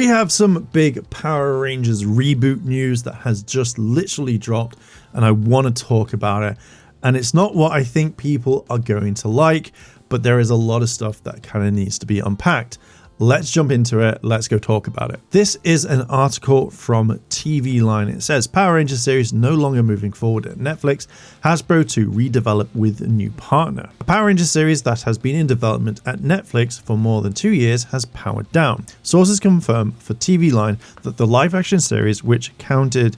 We have some big Power Rangers reboot news that has just literally dropped, and I want to talk about it. And it's not what I think people are going to like, but there is a lot of stuff that kind of needs to be unpacked. Let's jump into it. Let's go talk about it. This is an article from TV Line. It says Power Rangers series no longer moving forward at Netflix. Hasbro to redevelop with a new partner. The Power Rangers series that has been in development at Netflix for more than 2 years has powered down. Sources confirm for TV Line that the live-action series, which counted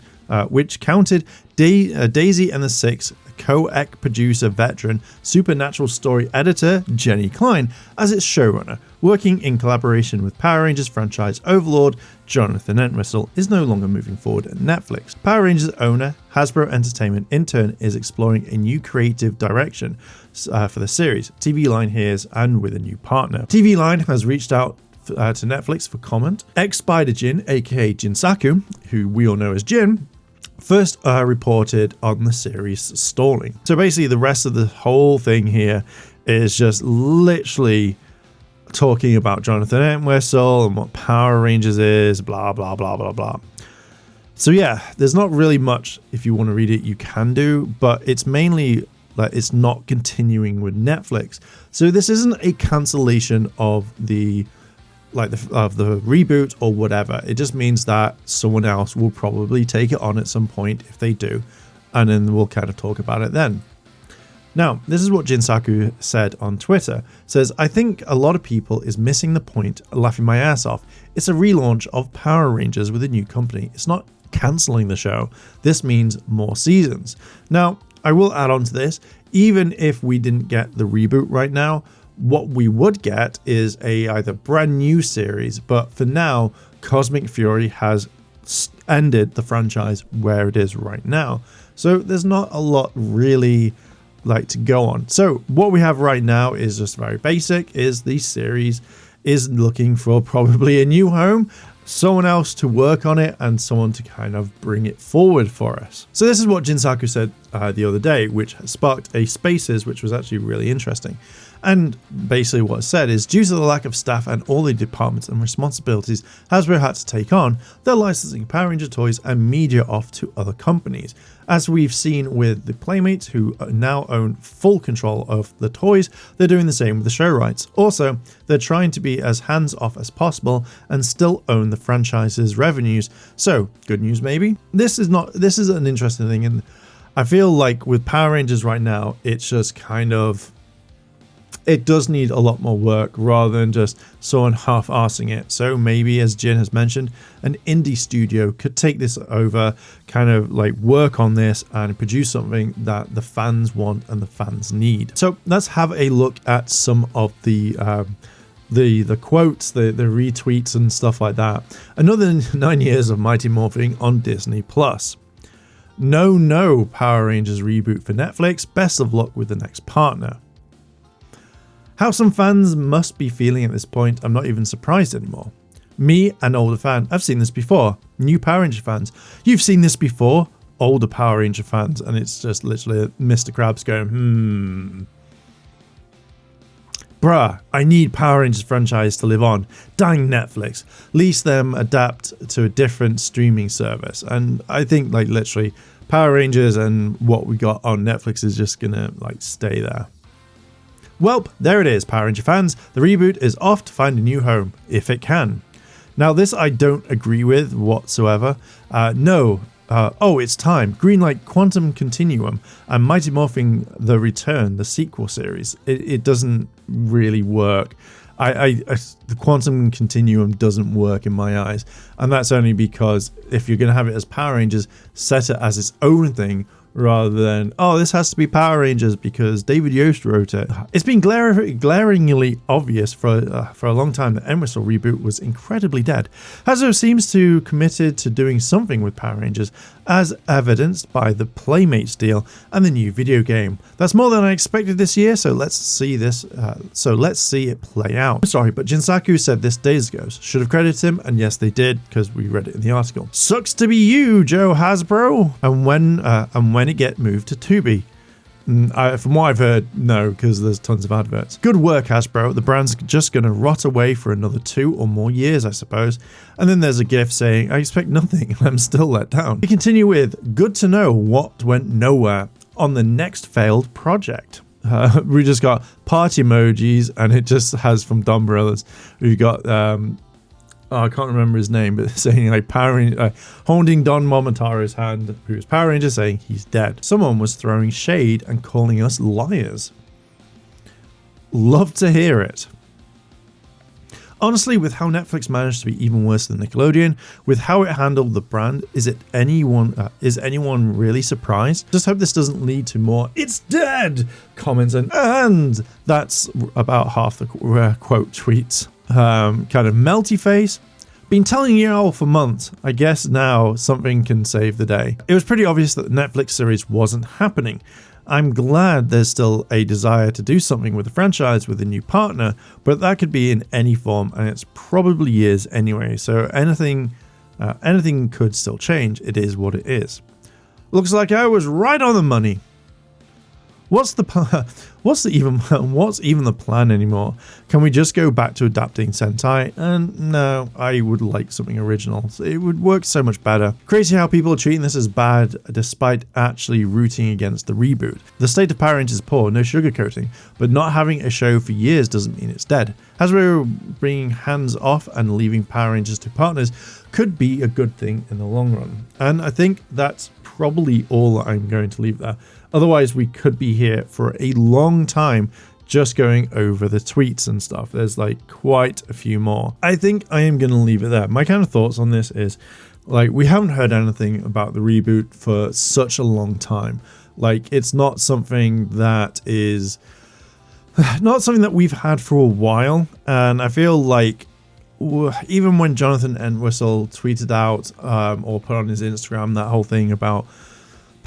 Daisy and the Six, co-ec producer veteran Supernatural story editor Jenny Klein as its showrunner, working in collaboration with Power Rangers franchise overlord Jonathan Entwistle, is no longer moving forward at Netflix. Power Rangers owner Hasbro Entertainment in turn is exploring a new creative direction for the series, TV Line hears, and with a new partner. TV Line has reached out to Netflix for comment. Ex-Spider Jin, aka Jinsaku, who we all know as Jin, first reported on the series stalling. So basically the rest of the whole thing here is just literally talking about Jonathan Entwistle and what Power Rangers is, blah, blah, blah, blah, blah. So yeah, there's not really much, if you want to read it, you can do, but it's mainly like it's not continuing with Netflix. So this isn't a cancellation of the reboot or whatever. It just means that someone else will probably take it on at some point if they do, and then we'll kind of talk about it then. Now, this is what Jinsaku said on Twitter. Says, I think a lot of people is missing the point, laughing my ass off. It's a relaunch of Power Rangers with a new company. It's not cancelling the show. This means more seasons. Now, I will add on to this, even if we didn't get the reboot right now, what we would get is a either brand new series, but for now, Cosmic Fury has ended the franchise where it is right now. So there's not a lot really like to go on. So what we have right now is just very basic, is the series is looking for probably a new home, someone else to work on it, and someone to kind of bring it forward for us. So this is what Jinsaku said the other day, which sparked a Spaces, which was actually really interesting. And basically what it said is, due to the lack of staff and all the departments and responsibilities Hasbro had to take on, they're licensing Power Ranger toys and media off to other companies. As we've seen with the Playmates, who now own full control of the toys, they're doing the same with the show rights. Also, they're trying to be as hands-off as possible and still own the franchise's revenues. So, good news maybe? This is an interesting thing, and I feel like with Power Rangers right now, it's just kind of, it does need a lot more work rather than just someone half-arsing it. So maybe, as Jin has mentioned, an indie studio could take this over, kind of like work on this and produce something that the fans want and the fans need. So let's have a look at some of the quotes, the retweets and stuff like that. Another 9 years of Mighty Morphing on Disney+. No Power Rangers reboot for Netflix. Best of luck with the next partner. How some fans must be feeling at this point, I'm not even surprised anymore. Me, an older fan, I've seen this before. New Power Ranger fans, you've seen this before. Older Power Ranger fans, and it's just literally Mr. Krabs going, Bruh, I need Power Rangers franchise to live on. Dang Netflix. At least them adapt to a different streaming service. And I think like literally Power Rangers and what we got on Netflix is just gonna like stay there. Welp, there it is, Power Ranger fans. The reboot is off to find a new home, if it can. Now this I don't agree with whatsoever. It's time. Greenlight Quantum Continuum and Mighty Morphing The Return, the sequel series. It doesn't really work. The Quantum Continuum doesn't work in my eyes. And that's only because if you're going to have it as Power Rangers, set it as its own thing, rather than, oh, this has to be Power Rangers because David Yost wrote it. It's been glaringly obvious for a long time that Entwistle reboot was incredibly dead. Hasbro seems to committed to doing something with Power Rangers, as evidenced by the Playmates deal and the new video game. That's more than I expected this year, so let's see it play out. Sorry, but Jinsaku said this days ago. Should have credited him, and yes, they did, because we read it in the article. Sucks to be you, Joe Hasbro. And when it get moved to Tubi. From what I've heard, no, because there's tons of adverts. Good work, Hasbro. The brand's just going to rot away for another 2 or more years, I suppose. And then there's a gif saying, I expect nothing. I'm still let down. We continue with, good to know what went nowhere on the next failed project. We just got party emojis, and it just has from Don Brothers. We've got, I can't remember his name, but saying like holding Don Momotaro's hand, who's Power Ranger, saying he's dead. Someone was throwing shade and calling us liars. Love to hear it. Honestly, with how Netflix managed to be even worse than Nickelodeon, with how it handled the brand, is anyone really surprised? Just hope this doesn't lead to more "it's dead" comments, and that's about half the quote tweets. Kind of melty face. Been telling you all for months. I guess now something can save the day. It was pretty obvious that the Netflix series wasn't happening. I'm glad there's still a desire to do something with the franchise with a new partner, but that could be in any form, and it's probably years anyway, so anything could still change. It is what it is. Looks like I was right on the money. What's even the plan anymore? Can we just go back to adapting Sentai? And no, I would like something original. It would work so much better. Crazy how people are treating this as bad despite actually rooting against the reboot. The state of Power Rangers is poor, no sugarcoating, but not having a show for years doesn't mean it's dead. Hasbro bringing hands off and leaving Power Rangers to partners could be a good thing in the long run. And I think that's probably all I'm going to leave there. Otherwise, we could be here for a long time just going over the tweets and stuff. There's like quite a few more. I think I am going to leave it there. My kind of thoughts on this is, like, we haven't heard anything about the reboot for such a long time. Like, it's not something that we've had for a while. And I feel like even when Jonathan Entwistle tweeted out or put on his Instagram that whole thing about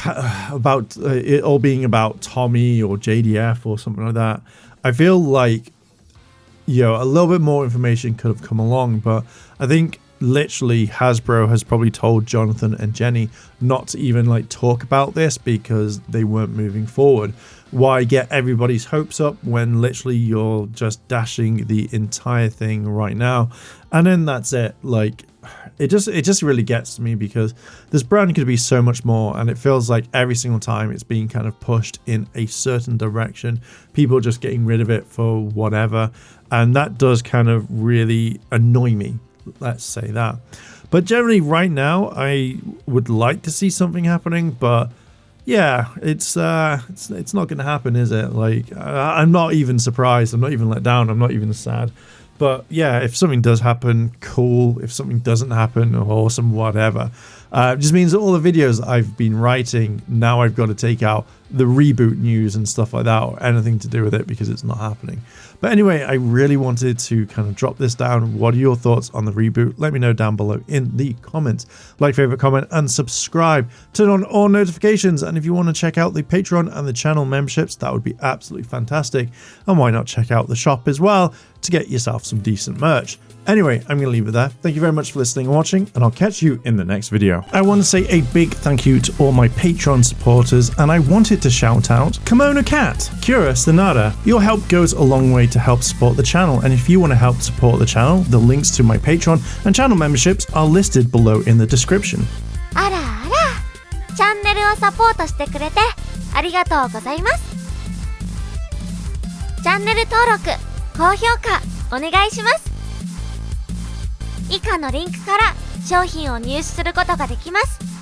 it all being about Tommy or JDF or something like that, I feel like, you know, a little bit more information could have come along, but I think literally Hasbro has probably told Jonathan and Jenny not to even like talk about this because they weren't moving forward. Why get everybody's hopes up when literally you're just dashing the entire thing right now? And then that's it. Like, it just really gets to me because this brand could be so much more, and it feels like every single time it's being kind of pushed in a certain direction, people just getting rid of it for whatever, and that does kind of really annoy me, let's say that. But generally right now I would like to see something happening, but yeah, it's not going to happen, is it? Like, I'm not even surprised, I'm not even let down, I'm not even sad. But yeah, if something does happen, cool. If something doesn't happen, awesome, whatever. It just means that all the videos I've been writing, now I've got to take out the reboot news and stuff like that, or anything to do with it, because it's not happening. But anyway, I really wanted to kind of drop this down. What are your thoughts on the reboot? Let me know down below in the comments. Like, favorite, comment, and subscribe. Turn on all notifications. And if you want to check out the Patreon and the channel memberships, that would be absolutely fantastic. And why not check out the shop as well to get yourself some decent merch. Anyway, I'm going to leave it there. Thank you very much for listening and watching, and I'll catch you in the next video. I want to say a big thank you to all my Patreon supporters, and I wanted to shout out Kimono Cat, Kira Stanada. Your help goes a long way to help support the channel, and if you want to help support the channel, the links to my Patreon and channel memberships are listed below in the description. あらあら、チャンネルをサポートしてくれてありがとうございます。チャンネル登録、高評価お願いします。以下のリンクから商品を入手することができます。